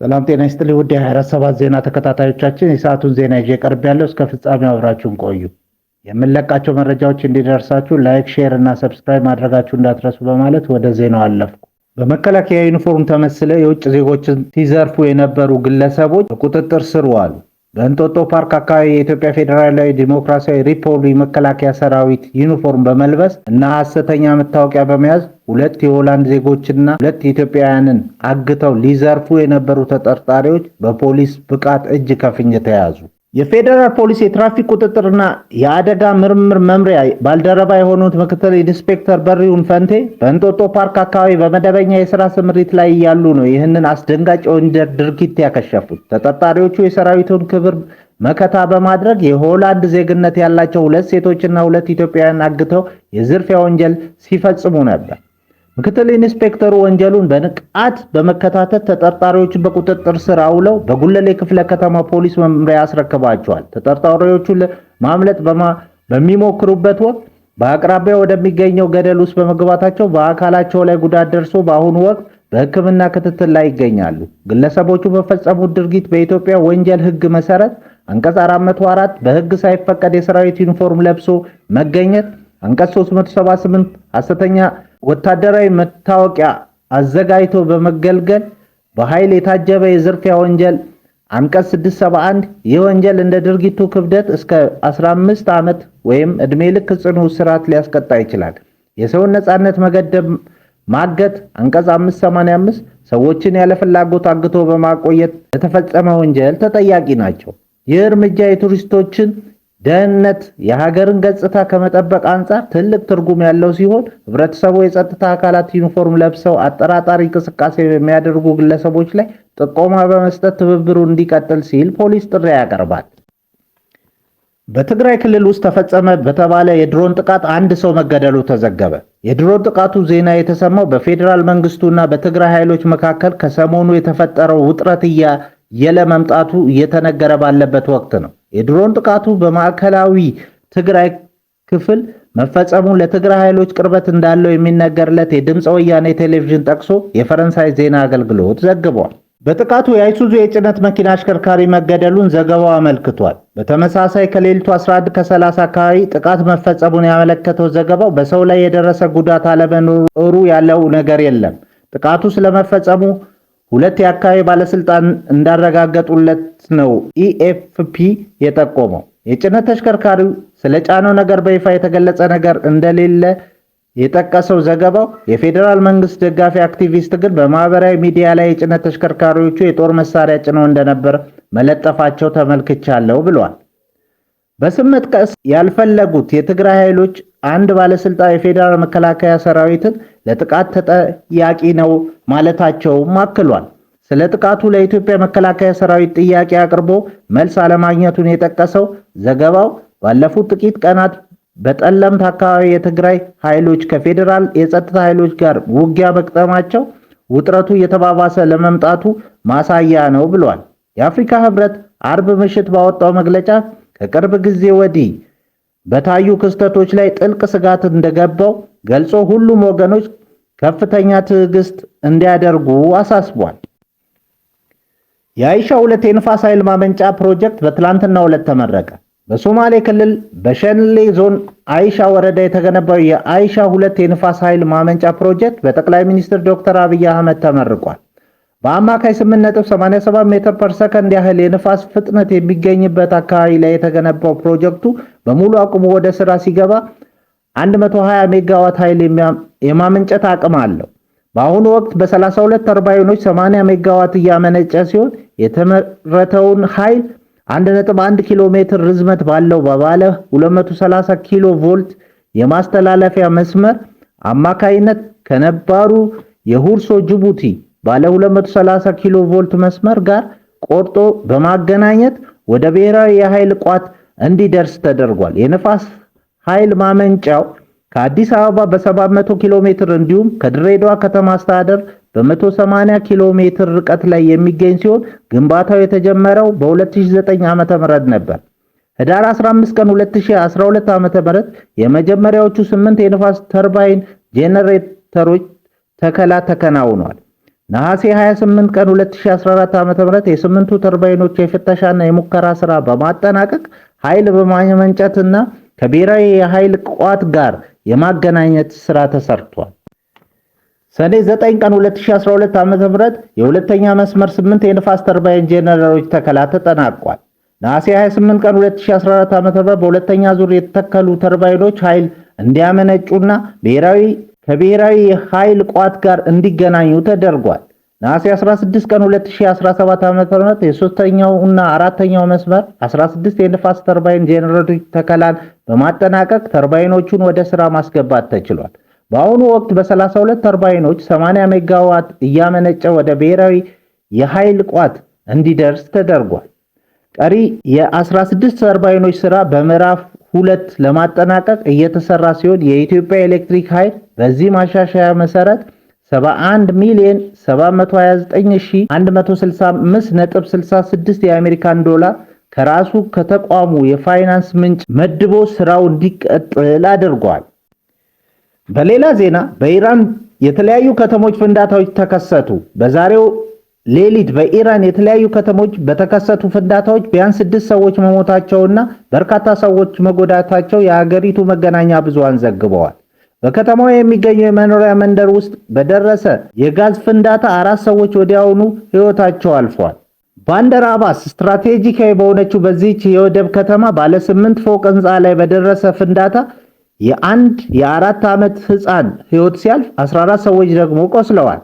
ሰላም ጤና ይስጥልኝ ውድ የ24/7 ዜና ተከታታዮቻችን፣ የሰዓቱን ዜና ይዤ ቀርቤያለሁ። እስከ ፍጻሜው አብራችሁን ቆዩ። የምንለቃቸው መረጃዎች እንዲደርሳችሁ ላይክ፣ ሼር እና ሰብስክራይብ ማድረጋችሁ እንዳትረሱ በማለት ወደ ዜናው አለፍኩ። በመከላከያ ዩኒፎርም ተመስለው የውጭ ዜጎችን ሲዘርፉ የነበሩ ግለሰቦች በቁጥጥር ስር ዋሉ። በእንጦጦ ፓርክ አካባቢ የኢትዮጵያ ፌዴራላዊ ዲሞክራሲያዊ ሪፐብሊክ መከላከያ ሰራዊት ዩኒፎርም በመልበስ እና ሐሰተኛ መታወቂያ በመያዝ ሁለት የሆላንድ ዜጎችና ሁለት ኢትዮጵያውያንን አግተው ሊዘርፉ የነበሩ ተጠርጣሪዎች በፖሊስ ብቃት እጅ ከፍንጅ ተያዙ። የፌዴራል ፖሊስ የትራፊክ ቁጥጥርና የአደጋ ምርምር መምሪያ ባልደረባ የሆኑት ምክትል ኢንስፔክተር በሪውን ፈንቴ በእንጦጦ ፓርክ አካባቢ በመደበኛ የሥራ ስምሪት ላይ ያሉ ነው ይህንን አስደንጋጭ የወንጀል ድርጊት ያከሸፉት። ተጠርጣሪዎቹ የሰራዊቱን ክብር መከታ በማድረግ የሆላንድ ዜግነት ያላቸው ሁለት ሴቶችና ሁለት ኢትዮጵያውያን አግተው የዝርፊያ ወንጀል ሲፈጽሙ ነበር። ምክትል ኢንስፔክተሩ ወንጀሉን በንቃት በመከታተል ተጠርጣሪዎቹን በቁጥጥር ስር አውለው በጉለሌ ክፍለ ከተማ ፖሊስ መምሪያ አስረክባቸዋል። ተጠርጣሪዎቹ ለማምለጥ በሚሞክሩበት ወቅት በአቅራቢያ ወደሚገኘው ገደል ውስጥ በመግባታቸው በአካላቸው ላይ ጉዳት ደርሶ በአሁኑ ወቅት በሕክምና ክትትል ላይ ይገኛሉ። ግለሰቦቹ በፈጸሙት ድርጊት በኢትዮጵያ ወንጀል ሕግ መሰረት አንቀጽ 404 በሕግ ሳይፈቀድ የሰራዊት ዩኒፎርም ለብሶ መገኘት፣ አንቀጽ 378 ሐሰተኛ ወታደራዊ መታወቂያ አዘጋጅቶ በመገልገል በኃይል የታጀበ የዝርፊያ ወንጀል፣ አንቀጽ 671 ይህ ወንጀል እንደ ድርጊቱ ክብደት እስከ 15 ዓመት ወይም ዕድሜ ልክ ጽኑ እስራት ሊያስቀጣ ይችላል። የሰውን ነጻነት መገደብ፣ ማገት፣ አንቀጽ 585 ሰዎችን ያለ ፍላጎት አግቶ በማቆየት ለተፈጸመ ወንጀል ተጠያቂ ናቸው። ይህ እርምጃ የቱሪስቶችን ደህንነት፣ የሀገርን ገጽታ ከመጠበቅ አንጻር ትልቅ ትርጉም ያለው ሲሆን ህብረተሰቡ የጸጥታ አካላት ዩኒፎርም ለብሰው አጠራጣሪ እንቅስቃሴ በሚያደርጉ ግለሰቦች ላይ ጥቆማ በመስጠት ትብብሩን እንዲቀጥል ሲል ፖሊስ ጥሪ ያቀርባል። በትግራይ ክልል ውስጥ ተፈጸመ በተባለ የድሮን ጥቃት አንድ ሰው መገደሉ ተዘገበ። የድሮን ጥቃቱ ዜና የተሰማው በፌዴራል መንግስቱና በትግራይ ኃይሎች መካከል ከሰሞኑ የተፈጠረው ውጥረት እያየለ መምጣቱ እየተነገረ ባለበት ወቅት ነው። የድሮን ጥቃቱ በማዕከላዊ ትግራይ ክፍል መፈጸሙን ለትግራይ ኃይሎች ቅርበት እንዳለው የሚነገርለት የድምፀ ወያኔ ቴሌቪዥን ጠቅሶ የፈረንሳይ ዜና አገልግሎት ዘግቧል። በጥቃቱ የአይሱዙ የጭነት መኪና አሽከርካሪ መገደሉን ዘገባው አመልክቷል። በተመሳሳይ ከሌሊቱ 11:30 አካባቢ ጥቃት መፈጸሙን ያመለከተው ዘገባው በሰው ላይ የደረሰ ጉዳት አለመኖሩ ያለው ነገር የለም። ጥቃቱ ስለመፈጸሙ ሁለት የአካባቢ ባለስልጣን እንዳረጋገጡለት ነው ኢኤፍፒ የጠቆመው። የጭነት ተሽከርካሪው ስለጫነው ነገር በይፋ የተገለጸ ነገር እንደሌለ የጠቀሰው ዘገባው የፌዴራል መንግስት ደጋፊ አክቲቪስት ግን በማህበራዊ ሚዲያ ላይ የጭነት ተሽከርካሪዎቹ የጦር መሳሪያ ጭነው እንደነበር መለጠፋቸው ተመልክቻለሁ ብሏል። በስም መጥቀስ ያልፈለጉት የትግራይ ኃይሎች አንድ ባለስልጣን የፌዴራል መከላከያ ሰራዊትን ለጥቃት ተጠያቂ ነው ማለታቸውም አክሏል። ስለ ጥቃቱ ለኢትዮጵያ መከላከያ ሰራዊት ጥያቄ አቅርቦ መልስ አለማግኘቱን የጠቀሰው ዘገባው ባለፉት ጥቂት ቀናት በጠለምት አካባቢ የትግራይ ኃይሎች ከፌዴራል የጸጥታ ኃይሎች ጋር ውጊያ መቅጠማቸው ውጥረቱ እየተባባሰ ለመምጣቱ ማሳያ ነው ብሏል። የአፍሪካ ህብረት አርብ ምሽት ባወጣው መግለጫ ከቅርብ ጊዜ ወዲህ በታዩ ክስተቶች ላይ ጥልቅ ስጋት እንደገባው ገልጾ ሁሉም ወገኖች ከፍተኛ ትዕግስት እንዲያደርጉ አሳስቧል። የአይሻ 2 የንፋስ ኃይል ማመንጫ ፕሮጀክት በትላንትናው ዕለት ተመረቀ። በሶማሌ ክልል በሸንሌ ዞን አይሻ ወረዳ የተገነባው የአይሻ 2 የንፋስ ኃይል ማመንጫ ፕሮጀክት በጠቅላይ ሚኒስትር ዶክተር አብይ አህመድ ተመርቋል። በአማካይ 8.87 ሜትር ፐር ሰከንድ ያህል የንፋስ ፍጥነት የሚገኝበት አካባቢ ላይ የተገነባው ፕሮጀክቱ በሙሉ አቅሙ ወደ ስራ ሲገባ 120 ሜጋዋት ኃይል የማመንጨት አቅም አለው። በአሁኑ ወቅት በ32 ተርባይኖች 80 ሜጋዋት እያመነጨ ሲሆን የተመረተውን ኃይል 1.1 ኪሎ ሜትር ርዝመት ባለው በባለ 230 ኪሎ ቮልት የማስተላለፊያ መስመር አማካይነት ከነባሩ የሁርሶ ጅቡቲ ባለ 230 ኪሎ ቮልት መስመር ጋር ቆርጦ በማገናኘት ወደ ብሔራዊ የኃይል ቋት እንዲደርስ ተደርጓል። የንፋስ ኃይል ማመንጫው ከአዲስ አበባ በ700 ኪሎ ሜትር እንዲሁም ከድሬዳዋ ከተማ አስተዳደር በ180 ኪሎ ሜትር ርቀት ላይ የሚገኝ ሲሆን ግንባታው የተጀመረው በ2009 ዓ.ም ነበር። ህዳር 15 ቀን 2012 ዓ.ም የመጀመሪያዎቹ 8 የንፋስ ተርባይን ጄነሬተሮች ተከላ ተከናውኗል። ነሐሴ 28 ቀን 2014 ዓ.ም የስምንቱ ተርባይኖች የፍተሻና የሙከራ ስራ በማጠናቀቅ ኃይል በማመንጨትና ከብሔራዊ የኃይል ቋት ጋር የማገናኘት ስራ ተሰርቷል። ሰኔ 9 ቀን 2012 ዓ.ም የሁለተኛ መስመር 8 የንፋስ ተርባይን ጄኔሬተሮች ተከላ ተጠናቋል። ነሐሴ 28 ቀን 2014 ዓ.ም በሁለተኛ ዙር የተተከሉ ተርባይኖች ኃይል እንዲያመነጩና ከብሔራዊ የኃይል ቋት ጋር እንዲገናኙ ተደርጓል። ነሐሴ 16 ቀን 2017 ዓ.ም የሶስተኛው እና አራተኛው መስመር 16 የንፋስ ተርባይን ጄኔሬተሮች ተከላን በማጠናቀቅ ተርባይኖቹን ወደ ስራ ማስገባት ተችሏል። በአሁኑ ወቅት በ32 ተርባይኖች 80 ሜጋዋት እያመነጨ ወደ ብሔራዊ የኃይል ቋት እንዲደርስ ተደርጓል። ቀሪ የ16 ተርባይኖች ስራ በምዕራፍ 2 ለማጠናቀቅ እየተሰራ ሲሆን የኢትዮጵያ ኤሌክትሪክ ኃይል በዚህ ማሻሻያ መሰረት 71,729,165.66 የአሜሪካን ዶላር ከራሱ ከተቋሙ የፋይናንስ ምንጭ መድቦ ስራው እንዲቀጥል አድርጓል። በሌላ ዜና በኢራን የተለያዩ ከተሞች ፍንዳታዎች ተከሰቱ። በዛሬው ሌሊት በኢራን የተለያዩ ከተሞች በተከሰቱ ፍንዳታዎች ቢያንስ 6 ሰዎች መሞታቸውና በርካታ ሰዎች መጎዳታቸው የሀገሪቱ መገናኛ ብዙሃን ዘግበዋል። በከተማዋ የሚገኘው የመኖሪያ መንደር ውስጥ በደረሰ የጋዝ ፍንዳታ 4 ሰዎች ወዲያውኑ ሕይወታቸው አልፏል። ባንደር አባስ ስትራቴጂካዊ በሆነችው በዚህች የወደብ ከተማ ባለ 8 ፎቅ ህንፃ ላይ በደረሰ ፍንዳታ የ4 ዓመት ህፃን ሕይወት ሲያልፍ 14 ሰዎች ደግሞ ቆስለዋል።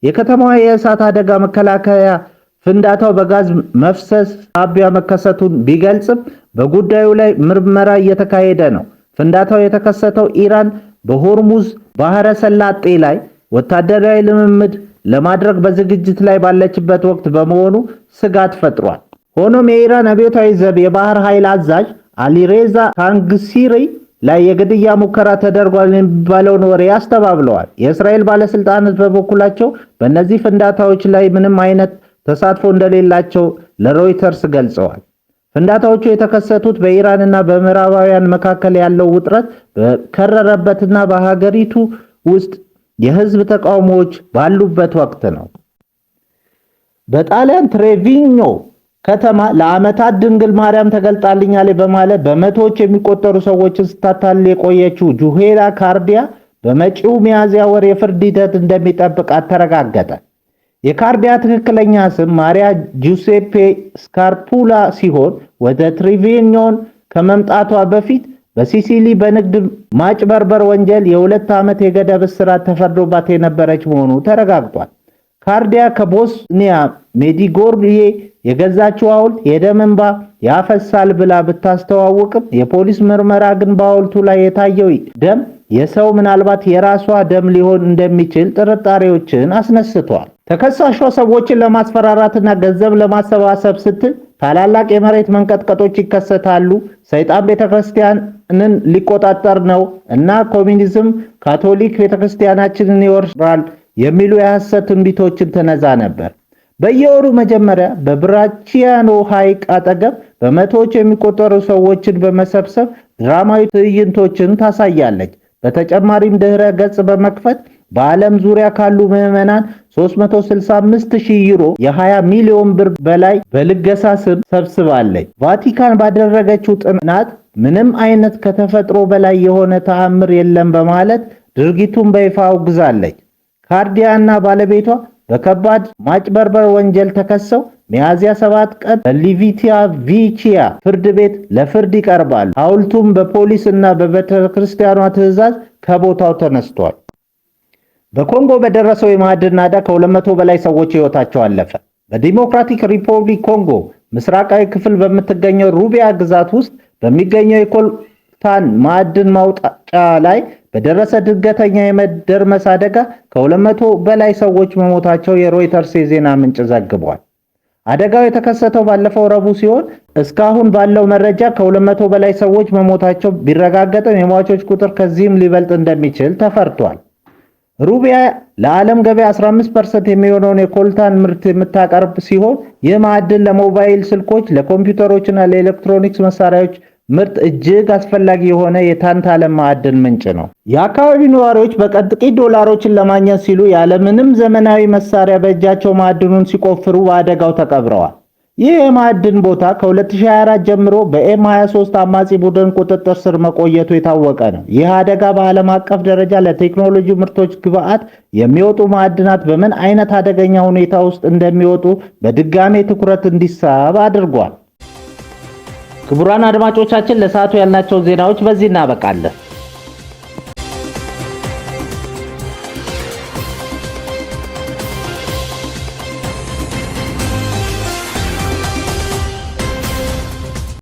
የከተማዋ የእሳት አደጋ መከላከያ ፍንዳታው በጋዝ መፍሰስ ሳቢያ መከሰቱን ቢገልጽም በጉዳዩ ላይ ምርመራ እየተካሄደ ነው። ፍንዳታው የተከሰተው ኢራን በሆርሙዝ ባህረ ሰላጤ ላይ ወታደራዊ ልምምድ ለማድረግ በዝግጅት ላይ ባለችበት ወቅት በመሆኑ ስጋት ፈጥሯል። ሆኖም የኢራን አብዮታዊ ዘብ የባህር ኃይል አዛዥ አሊሬዛ ካንግሲሪ ላይ የግድያ ሙከራ ተደርጓል የሚባለውን ወሬ አስተባብለዋል። የእስራኤል ባለስልጣናት በበኩላቸው በእነዚህ ፍንዳታዎች ላይ ምንም አይነት ተሳትፎ እንደሌላቸው ለሮይተርስ ገልጸዋል። ፍንዳታዎቹ የተከሰቱት በኢራንና በምዕራባውያን መካከል ያለው ውጥረት በከረረበትና በሀገሪቱ ውስጥ የህዝብ ተቃውሞዎች ባሉበት ወቅት ነው። በጣሊያን ትሬቪኞ ከተማ ለዓመታት ድንግል ማርያም ተገልጣልኛለች በማለት በመቶዎች የሚቆጠሩ ሰዎችን ስታታልል የቆየችው ጁሄላ ካርዲያ በመጪው ሚያዝያ ወር የፍርድ ሂደት እንደሚጠብቃት ተረጋገጠ። የካርዲያ ትክክለኛ ስም ማሪያ ጁሴፔ ስካርፑላ ሲሆን ወደ ትሬቪኞን ከመምጣቷ በፊት በሲሲሊ በንግድ ማጭበርበር ወንጀል የ2 ዓመት የገደብ እስራት ተፈርዶባት የነበረች መሆኑ ተረጋግጧል። ካርዲያ ከቦስኒያ ሜዲጎርዬ የገዛችው ሐውልት የደም እንባ ያፈሳል ብላ ብታስተዋውቅም የፖሊስ ምርመራ ግን በሐውልቱ ላይ የታየው ደም የሰው ምናልባት የራሷ ደም ሊሆን እንደሚችል ጥርጣሬዎችን አስነስቷል። ተከሳሿ ሰዎችን ለማስፈራራትና ገንዘብ ለማሰባሰብ ስትል ታላላቅ የመሬት መንቀጥቀጦች ይከሰታሉ፣ ሰይጣን ቤተክርስቲያንን ሊቆጣጠር ነው እና ኮሚኒዝም ካቶሊክ ቤተክርስቲያናችንን ይወርሳል የሚሉ የሐሰት ትንቢቶችን ትነዛ ነበር። በየወሩ መጀመሪያ በብራቺያኖ ሐይቅ አጠገብ በመቶዎች የሚቆጠሩ ሰዎችን በመሰብሰብ ድራማዊ ትዕይንቶችን ታሳያለች። በተጨማሪም ድህረ ገጽ በመክፈት በዓለም ዙሪያ ካሉ ምዕመናን 365,000 ዩሮ የ20 ሚሊዮን ብር በላይ በልገሳ ስም ሰብስባለች። ቫቲካን ባደረገችው ጥናት ምንም አይነት ከተፈጥሮ በላይ የሆነ ተአምር የለም በማለት ድርጊቱን በይፋ አውግዛለች። ካርዲያ እና ባለቤቷ በከባድ ማጭበርበር ወንጀል ተከሰው ሚያዝያ 7 ቀን በሊቪቲያ ቪቺያ ፍርድ ቤት ለፍርድ ይቀርባሉ። ሐውልቱም በፖሊስ እና በቤተክርስቲያኗ ትዕዛዝ ከቦታው ተነስቷል። በኮንጎ በደረሰው የማዕድን ናዳ ከ200 በላይ ሰዎች ሕይወታቸው አለፈ። በዲሞክራቲክ ሪፐብሊክ ኮንጎ ምስራቃዊ ክፍል በምትገኘው ሩቢያ ግዛት ውስጥ በሚገኘው የኮልታን ማዕድን ማውጣጫ ላይ በደረሰ ድንገተኛ የመደርመስ አደጋ ከ200 በላይ ሰዎች መሞታቸው የሮይተርስ የዜና ምንጭ ዘግቧል። አደጋው የተከሰተው ባለፈው ረቡዕ ሲሆን እስካሁን ባለው መረጃ ከ200 በላይ ሰዎች መሞታቸው ቢረጋገጥም የሟቾች ቁጥር ከዚህም ሊበልጥ እንደሚችል ተፈርቷል። ሩቢያ ለዓለም ገበያ 15% የሚሆነውን የኮልታን ምርት የምታቀርብ ሲሆን ይህ ማዕድን ለሞባይል ስልኮች፣ ለኮምፒውተሮችና ለኤሌክትሮኒክስ መሳሪያዎች ምርት እጅግ አስፈላጊ የሆነ የታንታለም ማዕድን ምንጭ ነው። የአካባቢው ነዋሪዎች በቀን ጥቂት ዶላሮችን ለማግኘት ሲሉ ያለምንም ዘመናዊ መሳሪያ በእጃቸው ማዕድኑን ሲቆፍሩ በአደጋው ተቀብረዋል። ይህ የማዕድን ቦታ ከ2024 ጀምሮ በኤም23 አማጺ ቡድን ቁጥጥር ስር መቆየቱ የታወቀ ነው። ይህ አደጋ በዓለም አቀፍ ደረጃ ለቴክኖሎጂ ምርቶች ግብዓት የሚወጡ ማዕድናት በምን አይነት አደገኛ ሁኔታ ውስጥ እንደሚወጡ በድጋሜ ትኩረት እንዲሳብ አድርጓል። ክቡራን አድማጮቻችን ለሰዓቱ ያልናቸው ዜናዎች በዚህ እናበቃለን።